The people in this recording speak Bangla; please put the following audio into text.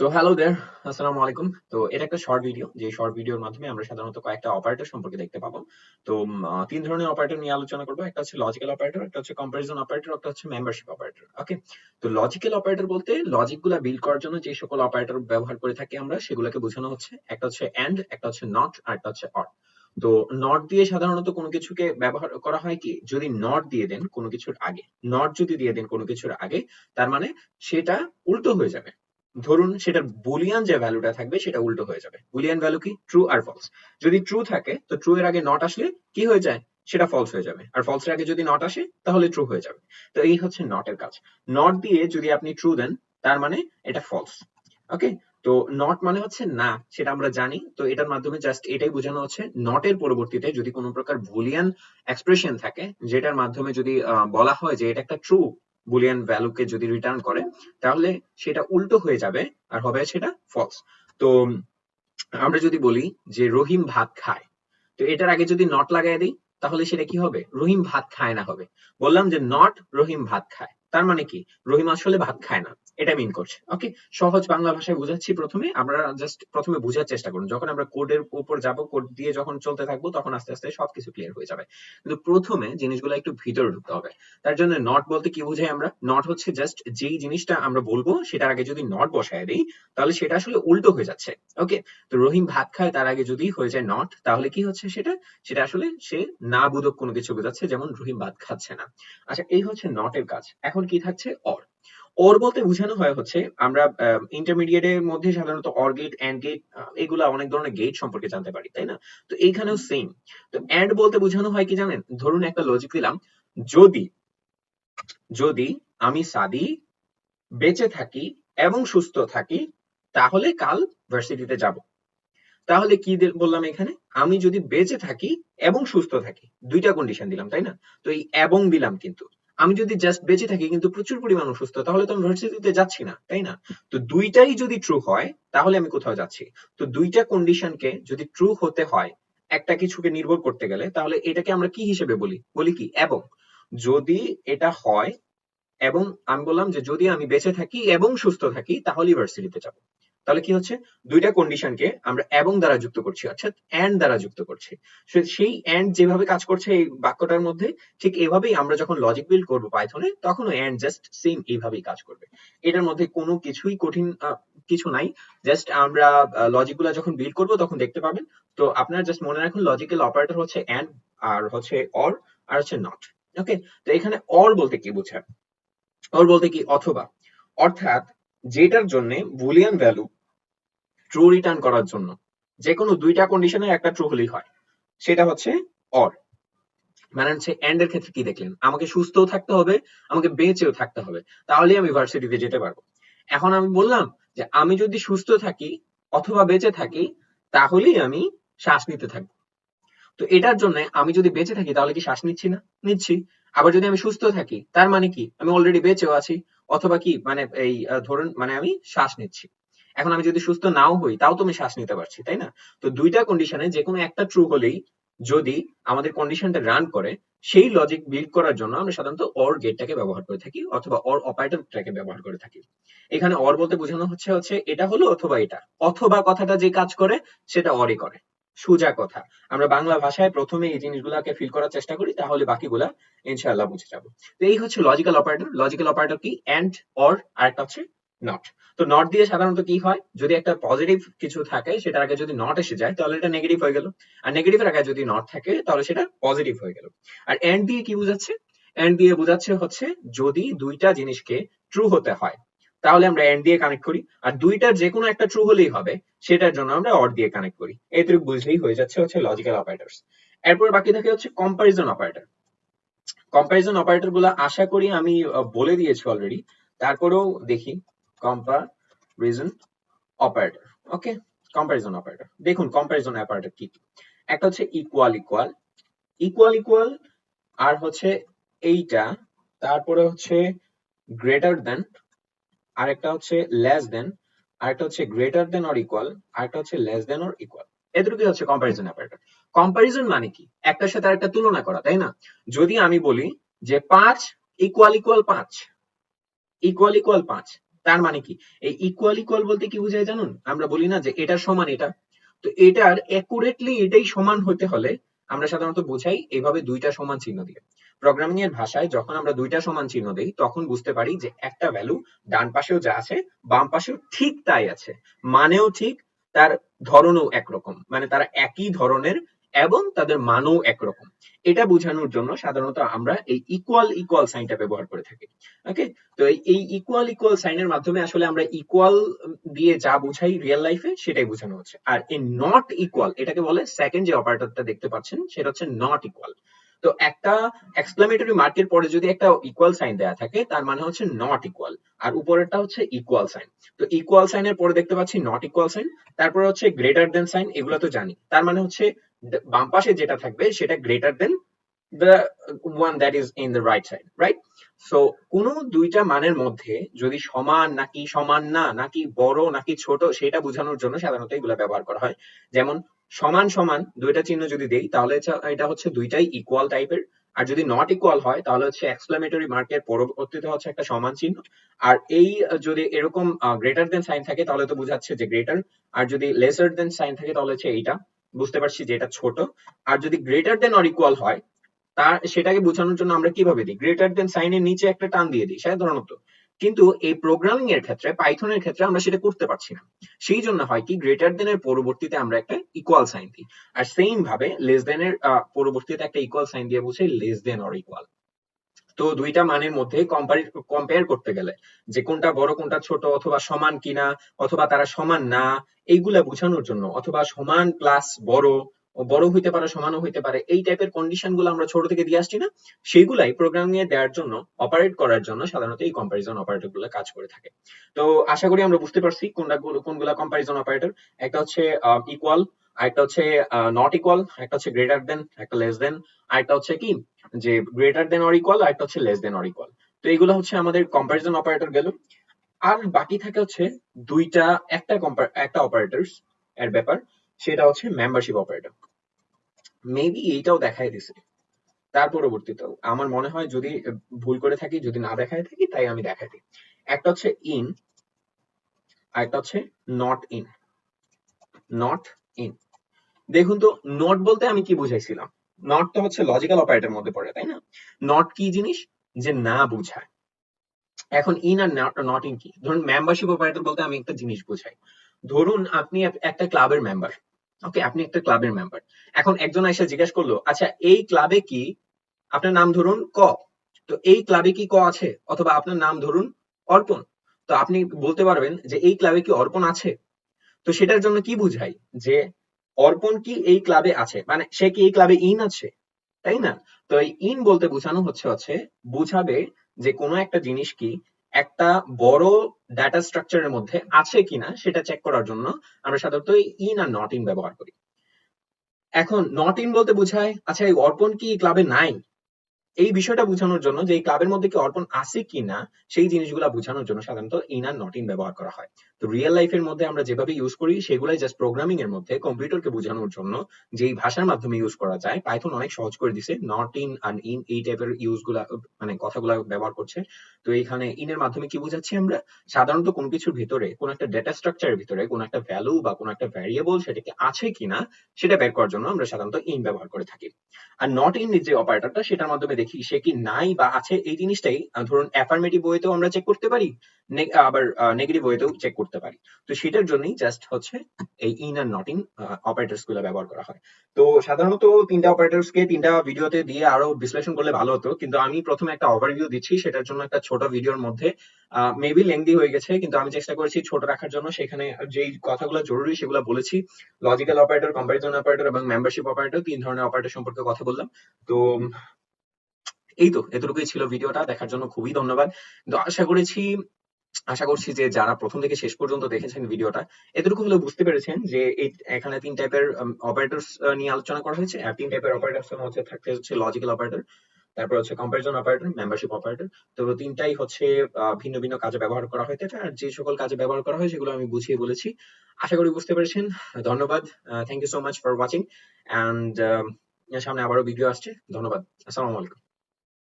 সো হ্যালো দেয়ার, আসসালামু আলাইকুম। তো এটা একটা শর্ট ভিডিও, যে শর্ট ভিডিওর মাধ্যমে আমরা সাধারণত কয়েকটা অপারেটর সম্পর্কে দেখতে পাবো। তো তিন ধরনের অপারেটর নিয়ে আলোচনা করবো। একটা হচ্ছে লজিক্যাল অপারেটর, একটা হচ্ছে কম্পারিজন অপারেটর, একটা হচ্ছে মেম্বারশিপ অপারেটর। ওকে, তো লজিক্যাল অপারেটর বলতে লজিক গুলা বিল্ড করার জন্য যে সকল অপারেটর ব্যবহার করে থাকি আমরা সেগুলোকে বোঝানো হচ্ছে। একটা হচ্ছে এন্ড, একটা হচ্ছে নট, আর একটা হচ্ছে অর। তো নট দিয়ে সাধারণত কোনো কিছুকে ব্যবহার করা হয় কি, যদি নট দিয়ে দেন কোনো কিছুর আগে, নট যদি দিয়ে দেন কোনো কিছুর আগে, তার মানে সেটা উল্টো হয়ে যাবে। ধরুন সেটার বুলিয়ান যে ভ্যালুটা থাকবে সেটা উল্টো হয়ে যাবে। বুলিয়ান ভ্যালু কি? ট্রু আর ফলস। যদি ট্রু থাকে তো ট্রু এর আগে নট আসলে কি হয়ে যায়? সেটা ফলস হয়ে যাবে। আর ফলস এর আগে যদি নট আসে তাহলে ট্রু হয়ে যাবে। তো এই হচ্ছে নটের কাজ। নট দিয়ে যদি আপনি ট্রু দেন তার মানে এটা ফলস। ওকে, তো নট মানে হচ্ছে না, সেটা আমরা জানি। তো এটার মাধ্যমে জাস্ট এটাই বোঝানো হচ্ছে নটের পরবর্তীতে যদি কোনো প্রকার বুলিয়ান এক্সপ্রেশন থাকে, যেটার মাধ্যমে যদি বলা হয় যে এটা একটা ট্রু বুলিয়ান ভ্যালুকে যদি রিটার্ন করে, তাহলে সেটা উল্টো হয়ে যাবে আর হবে সেটা ফলস। তো আমরা যদি বলি যে রহিম ভাত খায়, তো এটার আগে যদি নট লাগাই দিই তাহলে সেটা কি হবে? রহিম ভাত খায় না হবে। বললাম যে নট রহিম ভাত খায়, তার মানে কি রহিম আসলে ভাত খায় না, এটা মিন করছে। ওকে, সহজ বাংলা ভাষায় বুঝাচ্ছি। প্রথমে আমরা জাস্ট প্রথমে বোঝার চেষ্টা করুন। যখন আমরা কোডের উপর যাব, কোড দিয়ে যখন চলতে থাকবো তখন আস্তে আস্তে সবকিছু ক্লিয়ার হয়ে যাবে। কিন্তু প্রথমে জিনিসগুলো একটু ভিতরে ঢুকতে হবে। তার জন্য নট বলতে কি বুঝাই আমরা? নট হচ্ছে জাস্ট যেই জিনিসটা আমরা বলবো সেটার আগে যদি নট বসায় দিই তাহলে সেটা আসলে উল্টো হয়ে যাচ্ছে। ওকে, তো রহিম ভাত খায় তার আগে যদি হয়ে যায় নট, তাহলে কি হচ্ছে সেটা? সেটা আসলে সে না বোধক কোনো কিছু বোঝাচ্ছে, যেমন রহিম ভাত খাচ্ছে না। আচ্ছা, এই হচ্ছে নটের কাজ। এখন কি থাকছে? অর। অর বলতে বোঝানো হয় হচ্ছে, আমরা ইন্টারমিডিয়েটের মধ্যে সাধারণত অর গেট, এন্ড গেট, এগুলা অনেক ধরনের গেট সম্পর্কে জানতে পারি, তাই না? তো এইখানেও সেম। তো এন্ড বলতে বোঝানো হয় কি জানেন? ধরুন একটা লজিক দিলাম, যদি যদি আমি সাদি বেঁচে থাকি এবং সুস্থ থাকি তাহলে কাল ভার্সিটিতে যাব। তাহলে কি বললাম এখানে? আমি যদি বেঁচে থাকি এবং সুস্থ থাকি, দুইটা কন্ডিশন দিলাম, তাই না? তো এই এবং দিলাম, কিন্তু আমি যদি জাস্ট বেঁচে থাকি কিন্তু প্রচুর পরিমাণ অসুস্থ, তাহলে তো আমি ভার্সিটিতে যাচ্ছি না, তাই না? তো দুইটাই যদি ট্রু হয় তাহলে আমি কোথাও যাচ্ছি। তো দুইটা কন্ডিশনকে যদি ট্রু হতে হয় একটা কিছুকে নির্ভর করতে গেলে, তাহলে এটাকে আমরা কি হিসেবে বলি? বলি কি এবং। যদি এটা হয়, এবং আমি বললাম যে যদি আমি বেঁচে থাকি এবং সুস্থ থাকি তাহলে ইউনিভার্সিটিতে যাব। তাহলে কি হচ্ছে? দুইটা কন্ডিশনকে আমরা এবং দ্বারা যুক্ত করছি, অর্থাৎ এন্ড দ্বারা যুক্ত করছি। সেই এন্ড যেভাবে কাজ করছে এই বাক্যটার মধ্যে, ঠিক এভাবেই আমরা যখন লজিক বিল্ড করবো পাইথনে, তখন এন্ড জাস্ট সেম এইভাবেই কাজ করবে। এটার মধ্যে কোনো কিছুই কঠিন কিছু নাই। জাস্ট আমরা লজিক গুলা যখন বিল্ড করবো তখন দেখতে পাবেন। তো আপনারা জাস্ট মনে রাখুন লজিক্যাল অপারেটর হচ্ছে এন্ড, আর হচ্ছে অর, আর হচ্ছে নট। ওকে, তো এখানে অর বলতে কি বোঝায়? অর বলতে কি অথবা, অর্থাৎ যেটার জন্য বুলিয়ান ভ্যালু ট্রু রিটার্ন করার জন্য যে কোনো দুইটা কন্ডিশনের একটা ট্রু হলেই হয়, সেটা হচ্ছে অর। মানে হচ্ছে এন্ড এর ক্ষেত্রে কি দেখলেন? আমাকে সুস্থও থাকতে হবে, আমাকে বেঁচেও থাকতে হবে, তাহলেই আমি ভার্সিটিতে যেতে পারবো। এখন আমি বললাম যে আমি যদি সুস্থ থাকি অথবা বেঁচে থাকি তাহলেই আমি শ্বাস নিতে থাকবো। তো এটার জন্য আমি যদি বেঁচে থাকি তাহলে কি শ্বাস নিচ্ছি না? নিচ্ছি। আবার যদি আমি সুস্থ থাকি তার মানে কি আমি অলরেডি বেঁচেও আছি, অথবা কি মানে এই ধরুন মানে আমি শ্বাস নিচ্ছি। এখন আমি যদি সুস্থ নাও হই তাও তো আমি শ্বাস নিতে পারছি, তাই না? তো দুইটা কন্ডিশনে যে কোনো একটা ট্রু হলেই, যদি আমাদের কন্ডিশনটা রান করে, সেই লজিক বিল্ড করার জন্য আমরা সাধারণত অর গেটটাকে ব্যবহার করে থাকি, অথবা অর অপারেটরটাকে ব্যবহার করে থাকি। এখানে অর বলতে বোঝানো হচ্ছে হচ্ছে এটা হলো অথবা এটা, অথবা কথাটা যে কাজ করে সেটা অরই করে। সোজা কথা, আমরা বাংলা ভাষায় প্রথমে এই জিনিসগুলোকে ফিল করার চেষ্টা করি, তাহলে বাকিগুলা ইনশাআল্লাহ বুঝে যাবো। তো এই হচ্ছে লজিক্যাল অপারেটর। লজিক্যাল অপারেটর কি? এন্ড, অর, আর একটা হচ্ছে নট। তো নট দিয়ে সাধারণত কি হয়, যদি একটা পজিটিভ কিছু থাকে সেটার আগে যদি নট এসে যায় তাহলে এটা নেগেটিভ হয়ে গেল, আর নেগেটিভের আগে যদি নট থাকে তাহলে সেটা পজিটিভ হয়ে গেল। আর এন্ড দিয়ে কি বোঝাচ্ছে? এন্ড দিয়ে বোঝাচ্ছে হচ্ছে যদি দুইটা জিনিসকে ট্রু হতে হয় তাহলে আমরা এন্ড দিয়ে কানেক্ট করি, আর দুইটার যে কোনো একটা ট্রু হলেই হবে, সেটার জন্য আমরা অর দিয়ে কানেক্ট করি। এইটুকু বুঝলেই হয়ে যাচ্ছে হচ্ছে লজিক্যাল অপারেটরস। এরপর বাকি থাকে হচ্ছে কম্পারিজন অপারেটর। কম্পারিজন অপারেটর গুলা আশা করি আমি বলে দিয়েছি অলরেডি, তারপরেও দেখি। Comparison operator. Okay, comparison operator দেখুন, কম্পারিজন অপারেটর কি? একটা হচ্ছে ইকুয়াল ইকুয়াল, ইকুয়াল ইকুয়াল, আর হচ্ছে এইটা, তারপরে হচ্ছে গ্রেটার দেন, আরেকটা হচ্ছে লেস দেন, আরেকটা হচ্ছে গ্রেটার দেন অর ইকুয়াল, আরেকটা হচ্ছে লেস দেন অর ইকুয়াল। এতটুকুই হচ্ছে কম্পারিজন অপারেটর। কম্পারিজন মানে কি? একটার সাথে আরেকটা তুলনা করা, তাই না? যদি আমি বলি যে 5 ইকুয়াল ইকুয়াল 5, ইকুয়াল ইকুয়াল 5, তার মানে কি? এই ইকুয়াল ইকুয়াল বলতে কি বোঝায় জানুন? আমরা বলি না যে এটার সমান এটা। তো এটার অ্যাকুরেটলি এটাই সমান হতে হলে আমরা সাধারণত বোঝাই এভাবে দুইটা সমান চিহ্ন দিয়ে। প্রোগ্রামিং এর ভাষায় যখন আমরা দুইটা সমান চিহ্ন দেই তখন বুঝতে পারি যে একটা ভ্যালু ডান পাশেও যা আছে বাম পাশেও ঠিক তাই আছে, মানেও ঠিক, তার ধরনও একরকম, মানে তারা একই ধরনের এবং তাদের মানও একরকম। এটা বোঝানোর জন্য সাধারণত আমরা এই ইকুয়াল ইকুয়াল সাইনটা ব্যবহার করে থাকি। ওকে, তো এই ইকুয়াল ইকুয়াল সাইনের মাধ্যমে আসলে আমরা ইকুয়াল দিয়ে যা বুঝাই রিয়েল লাইফে সেটাই বোঝানো হচ্ছে। আর এই নট ইকুয়াল এটাকে বলে সেকেন্ড যে অপারেটরটা দেখতে পাচ্ছেন সেটা হচ্ছে নট ইকুয়াল। তো একটা এক্সক্লামেটরি মার্কের পরে যদি একটা ইকুয়াল সাইন দেয়া থাকে তার মানে হচ্ছে নট ইকুয়াল, আর উপরেরটা হচ্ছে ইকুয়াল সাইন। তো ইকুয়াল সাইনের পরে দেখতে পাচ্ছি নট ইকুয়াল সাইন, তারপরে হচ্ছে গ্রেটার দেন সাইন, এগুলো তো জানি। তার মানে হচ্ছে বাম পাশে যেটা থাকবে সেটা greater than the one that is in the right side, right? So কোনো দুইটা মানের মধ্যে যদি সমান নাকি সমান না নাকি বড় নাকি ছোট সেটা বোঝানোর জন্য সাধারণত এগুলো ব্যবহার করা হয়। যেমন সমান সমান দুইটা চিহ্ন যদি দেই তাহলে এটা হচ্ছে দুইটাই ইকুয়াল টাইপের। আর যদি নট ইকুয়াল হয় তাহলে হচ্ছে এক্সক্লামেটরি মার্কের পরবর্তীতে হচ্ছে একটা সমান চিহ্ন। আর এই যদি এরকম গ্রেটার দেন সাইন থাকে তাহলে তো বোঝাচ্ছে যে গ্রেটার, আর যদি লেসার দেন সাইন থাকে তাহলে হচ্ছে এইটা, বুঝতে পারছি যে এটা ছোট। আর যদি গ্রেটার দেন অর ইকুয়াল হয় তার সেটাকে বোঝানোর জন্য আমরা কিভাবে দিই? গ্রেটার দেন সাইনের নিচে একটা টান দিয়ে দিই সাধারণত। কিন্তু এই প্রোগ্রামিং এর ক্ষেত্রে, পাইথনের ক্ষেত্রে আমরা সেটা করতে পারছি না। সেই জন্য হয় কি, গ্রেটার দেন এর পরবর্তীতে আমরা একটা ইকুয়াল সাইন দিই। আর সেম ভাবে লেস দেন এর পরবর্তীতে একটা ইকুয়াল সাইন দিয়ে বুঝাই লেস দেন অর ইকুয়াল। তো দুইটা মানের মধ্যে কম্পেয়ার করতে গেলে যে কোনটা বড় কোনটা ছোট, অথবা সমান কিনা, অথবা তারা সমান না, এইগুলা বোঝানোর জন্য, অথবা সমান প্লাস বড়, বড় হইতে পারে সমানও হইতে পারে, এই টাইপের কন্ডিশন গুলো আমরা ছোট থেকে দিয়ে আসছি না, সেইগুলাই প্রোগ্রামিং এ দেওয়ার জন্য, অপারেট করার জন্য সাধারণত এই কম্পারিজন অপারেটর গুলো কাজ করে থাকে। তো আশা করি আমরা বুঝতে পারছি কোনগুলা কম্পারিজন অপারেটর। একটা হচ্ছে ইকুয়াল, আরেকটা হচ্ছে নট ইকুয়াল, একটা হচ্ছে গ্রেটার দেন, একটা লেস দেন, আরেকটা হচ্ছে কি যে গ্রেটার দেন অর ইকুয়াল, আর একটা হচ্ছে লেস দেন অর ইকুয়াল। তো এইগুলো হচ্ছে আমাদের কম্পারিজন অপারেটর গেল। আর বাকি থাকে হচ্ছে দুইটা, একটা অপারেটরস এর ব্যাপার, সেটা হচ্ছে মেম্বারশিপ অপারেটর। মেবি এইটাও দেখাই দিছে তার পরবর্তীতেও, আমার মনে হয় যদি ভুল করে থাকি, যদি না দেখায় থাকি তাই আমি দেখাই দিই। একটা হচ্ছে ইন, আর একটা হচ্ছে নট ইন। নট ইন, দেখুন তো নট বলতে আমি কি বুঝাইছিলাম? নট তো হচ্ছে লজিক্যাল অপারেটরের মধ্যে পড়ে, তাই না? নট কি জিনিস? যে না বুঝায়। এখন ইন আর নট ইন কি? ধরুন মেম্বারশিপ অপারেটর বলতে আমি একটা জিনিস বুঝাই। ধরুন আপনি একটা ক্লাবের মেম্বার। ওকে, আপনি একটা ক্লাবের মেম্বার। এখন একজন এসে জিজ্ঞেস করলো, আচ্ছা এই ক্লাবে কি, আপনার নাম ধরুন ক, তো এই ক্লাবে কি ক আছে? অথবা আপনার নাম ধরুন অর্পণ, তো আপনি বলতে পারবেন যে এই ক্লাবে কি অর্পণ আছে? তো সেটার জন্য কি বুঝাই? যে অর্পণ কি এই ক্লাবে আছে, মানে সে কি এই ক্লাবে ইন আছে, তাই না? তো এই ইন বলতে বোঝানো হচ্ছে বুঝাবে যে কোনো একটা জিনিস কি একটা বড় ডাটা স্ট্রাকচারের মধ্যে আছে কিনা সেটা চেক করার জন্য আমরা সাধারণত ইন আর নট ইন ব্যবহার করি। এখন নট ইন বলতে বোঝায় আচ্ছা এই অর্পণ কি ক্লাবে নাই, এই বিষয়টা বোঝানোর জন্য যে এই ক্লাবের মধ্যে কি অর্পণ আছে কিনা সেই জিনিসগুলো বোঝানোর জন্য সাধারণত ইন আর নট ইন ব্যবহার করা হয়। তো রিয়েল লাইফের মধ্যে আমরা যেভাবে ইউজ করি সেগুলাই জাস্ট প্রোগ্রামিং এর মধ্যে কম্পিউটারকে বোঝানোর জন্য যেই ভাষার মাধ্যমে ইউজ করা যায়, পাইথন অনেক সহজ করে দিছে, নট ইন আর ইন এই টাইপের ইউজ গুলা, মানে কথাগুলা ব্যবহার করছে। তো এইখানে ইনের মাধ্যমে কি বোঝাচ্ছি আমরা? সাধারণত কোনো কিছুর ভিতরে, কোনো একটা ডেটা স্ট্রাকচারের ভিতরে কোনো একটা ভ্যালু বা কোনো একটা ভ্যারিয়েবল সেটাকে আছে কিনা সেটা বের করার জন্য আমরা সাধারণত ইন ব্যবহার করে থাকি। আর নট ইন যে অপারেটরটা সেটার মাধ্যমে দেখি সে কি নাই বা আছে এই জিনিসটাই ধরুন অ্যাফার্মেটিভ ওয়েতেও আমরা চেক করতে পারি, আবার নেগেটিভ ওয়েতেও চেক করতে পারি। তো সেটার জন্যই জাস্ট হচ্ছে এই in are not in operators গুলো ব্যবহার করা হয়। তো সাধারণত তিনটা অপারেটরস কে তিনটা ভিডিওতে দিয়ে আরো বিশ্লেষণ করলে ভালো হতো, কিন্তু আমি প্রথমে একটা ওভারভিউ দিচ্ছি, সেটার জন্য একটা ছোট ভিডিওর মধ্যে মেবি লেংদি হয়ে গেছে, কিন্তু আমি চেষ্টা করেছি ছোট রাখার জন্য। সেখানে যেই কথাগুলো জরুরি সেগুলো বলেছি। লজিক্যাল অপারেটর, কম্পারিজন অপারেটর এবং মেম্বারশিপ অপারেটর, তিন ধরনের অপারেটর সম্পর্কে কথা বললাম। তো এই তো এতটুকুই ছিল ভিডিওটা, দেখার জন্য খুবই ধন্যবাদ। কিন্তু আশা করছি যে যারা প্রথম থেকে শেষ পর্যন্ত দেখেছেন ভিডিওটা, এতটুকু হলেও বুঝতে পেরেছেন যে এখানে তিন টাইপের অপারেটরস নিয়ে আলোচনা করা হয়েছে। আর তিন টাইপের অপারেটরস হচ্ছে থাকতে হচ্ছে লজিক্যাল অপারেটর, তারপর হচ্ছে কম্পারিজন অপারেটর, মেম্বারশিপ অপারেটর। তো তিনটাই হচ্ছে ভিন্ন ভিন্ন কাজে ব্যবহার করা হয়ে থাকে, আর যে সকল কাজে ব্যবহার করা হয় সেগুলো আমি বুঝিয়ে বলেছি। আশা করি বুঝতে পেরেছেন। ধন্যবাদ। Thank you so much for watching. And সামনে আবারও ভিডিও আসছে। ধন্যবাদ। আসসালামু আলাইকুম।